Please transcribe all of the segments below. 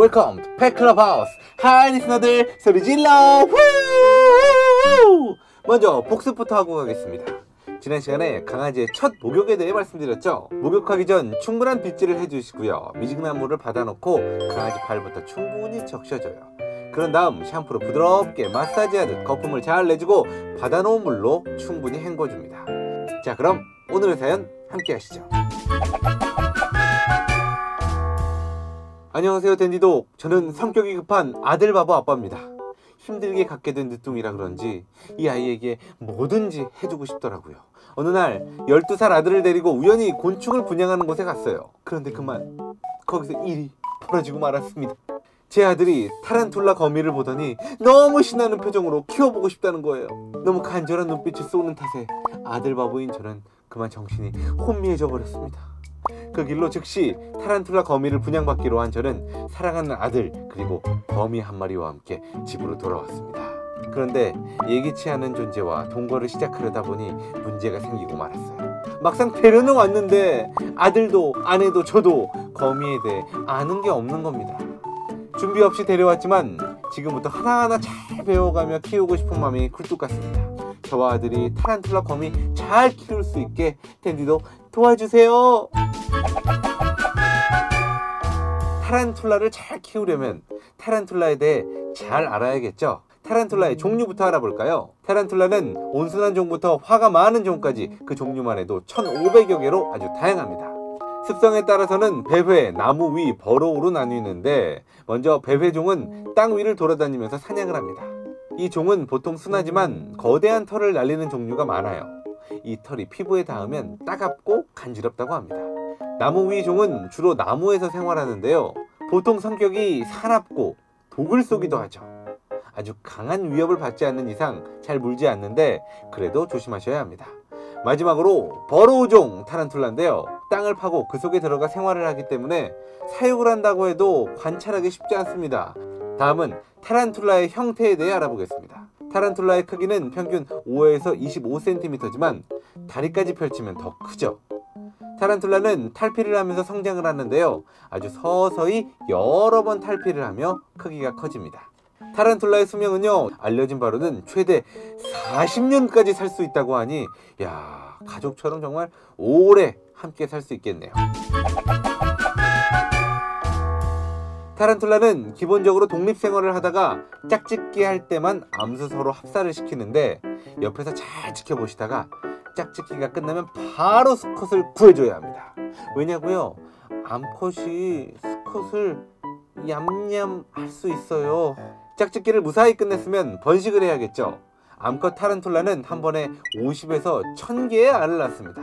웰컴 투 펫클럽하우스. 하이 리스너들 소리 질러. 먼저 복습부터 하고 가겠습니다. 지난 시간에 강아지의 첫 목욕에 대해 말씀드렸죠. 목욕하기 전 충분한 빗질을 해주시고요, 미직나무를 받아놓고 강아지 발부터 충분히 적셔줘요. 그런 다음 샴푸로 부드럽게 마사지하듯 거품을 잘 내주고 받아놓은 물로 충분히 헹궈줍니다. 자, 그럼 오늘의 사연 함께 하시죠. 안녕하세요, 댄디독. 저는 성격이 급한 아들 바보 아빠입니다. 힘들게 갖게 된 늦둥이라 그런지 이 아이에게 뭐든지 해주고 싶더라고요. 어느 날 12살 아들을 데리고 우연히 곤충을 분양하는 곳에 갔어요. 그런데 그만 거기서 일이 벌어지고 말았습니다. 제 아들이 타란툴라 거미를 보더니 너무 신나는 표정으로 키워보고 싶다는 거예요. 너무 간절한 눈빛을 쏘는 탓에 아들 바보인 저는 그만 정신이 혼미해져 버렸습니다. 그 길로 즉시 타란툴라 거미를 분양받기로 한 저는 사랑하는 아들 그리고 거미 한 마리와 함께 집으로 돌아왔습니다. 그런데 예기치 않은 존재와 동거를 시작하려다 보니 문제가 생기고 말았어요. 막상 데려는 왔는데 아들도 아내도 저도 거미에 대해 아는 게 없는 겁니다. 준비 없이 데려왔지만 지금부터 하나하나 잘 배워가며 키우고 싶은 마음이 굴뚝 같습니다. 저와 아들이 타란툴라 거미 잘 키울 수 있게 댄디도 도와주세요. 타란툴라를 잘 키우려면 타란툴라에 대해 잘 알아야겠죠. 타란툴라의 종류부터 알아볼까요? 타란툴라는 온순한 종부터 화가 많은 종까지 그 종류만 해도 1500여 개로 아주 다양합니다. 습성에 따라서는 배회, 나무 위, 버로우로 나뉘는데 먼저 배회종은 땅 위를 돌아다니면서 사냥을 합니다. 이 종은 보통 순하지만 거대한 털을 날리는 종류가 많아요. 이 털이 피부에 닿으면 따갑고 간지럽다고 합니다. 나무 위 종은 주로 나무에서 생활하는데요, 보통 성격이 사납고 독을 쏘기도 하죠. 아주 강한 위협을 받지 않는 이상 잘 물지 않는데 그래도 조심하셔야 합니다. 마지막으로 버로우종 타란툴라인데요, 땅을 파고 그 속에 들어가 생활을 하기 때문에 사육을 한다고 해도 관찰하기 쉽지 않습니다. 다음은 타란툴라의 형태에 대해 알아보겠습니다. 타란툴라의 크기는 평균 5에서 25cm지만 다리까지 펼치면 더 크죠. 타란툴라는 탈피를 하면서 성장을 하는데요, 아주 서서히 여러 번 탈피를 하며 크기가 커집니다. 타란툴라의 수명은요, 알려진 바로는 최대 40년까지 살 수 있다고 하니 야, 가족처럼 정말 오래 함께 살 수 있겠네요. 타란툴라는 기본적으로 독립생활을 하다가 짝짓기 할 때만 암수 서로 합사를 시키는데 옆에서 잘 지켜보시다가 짝짓기가 끝나면 바로 수컷을 구해줘야 합니다. 왜냐고요? 암컷이 수컷을 얌얌 할 수 있어요. 짝짓기를 무사히 끝냈으면 번식을 해야겠죠. 암컷 타란툴라는 한 번에 50에서 1000개의 알을 낳습니다.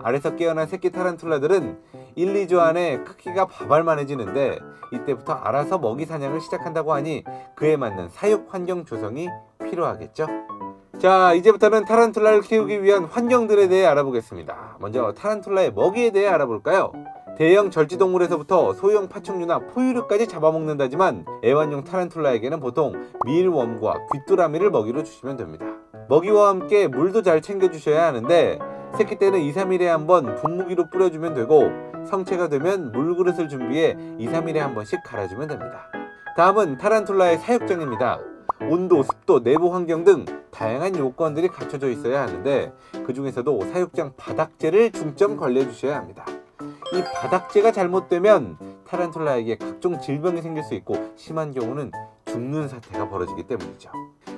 알에서 깨어난 새끼 타란툴라들은 1, 2주 안에 크기가 바발만해지는데 이때부터 알아서 먹이 사냥을 시작한다고 하니 그에 맞는 사육 환경 조성이 필요하겠죠. 자, 이제부터는 타란툴라를 키우기 위한 환경들에 대해 알아보겠습니다. 먼저 타란툴라의 먹이에 대해 알아볼까요? 대형 절지동물에서부터 소형 파충류나 포유류까지 잡아먹는다지만 애완용 타란툴라에게는 보통 밀웜과 귀뚜라미를 먹이로 주시면 됩니다. 먹이와 함께 물도 잘 챙겨주셔야 하는데 새끼 때는 2, 3일에 한 번 분무기로 뿌려주면 되고 성체가 되면 물그릇을 준비해 2, 3일에 한 번씩 갈아주면 됩니다. 다음은 타란툴라의 사육장입니다. 온도, 습도, 내부 환경 등 다양한 요건들이 갖춰져 있어야 하는데 그 중에서도 사육장 바닥재를 중점 관리해 주셔야 합니다. 이 바닥재가 잘못되면 타란툴라에게 각종 질병이 생길 수 있고 심한 경우는 죽는 사태가 벌어지기 때문이죠.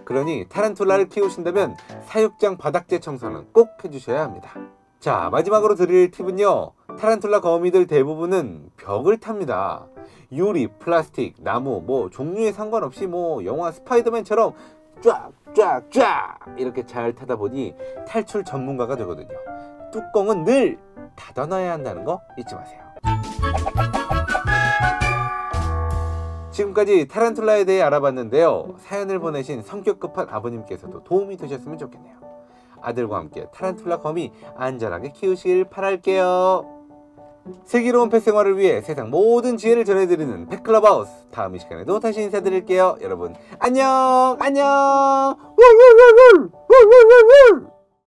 그러니 타란툴라를 키우신다면 사육장 바닥재 청소는 꼭 해주셔야 합니다. 자, 마지막으로 드릴 팁은요, 타란툴라 거미들 대부분은 벽을 탑니다. 유리, 플라스틱, 나무 종류에 상관없이 영화 스파이더맨처럼 쫙쫙쫙 이렇게 잘 타다 보니 탈출 전문가가 되거든요. 뚜껑은 늘 닫아놔야 한다는 거 잊지 마세요. 지금까지 타란툴라에 대해 알아봤는데요, 사연을 보내신 성격 급한 아버님께서도 도움이 되셨으면 좋겠네요. 아들과 함께 타란툴라 거미 안전하게 키우시길 바랄게요. 슬기로운 펫 생활을 위해 세상 모든 지혜를 전해드리는 펫클럽하우스, 다음 이 시간에도 다시 인사드릴게요. 여러분 안녕.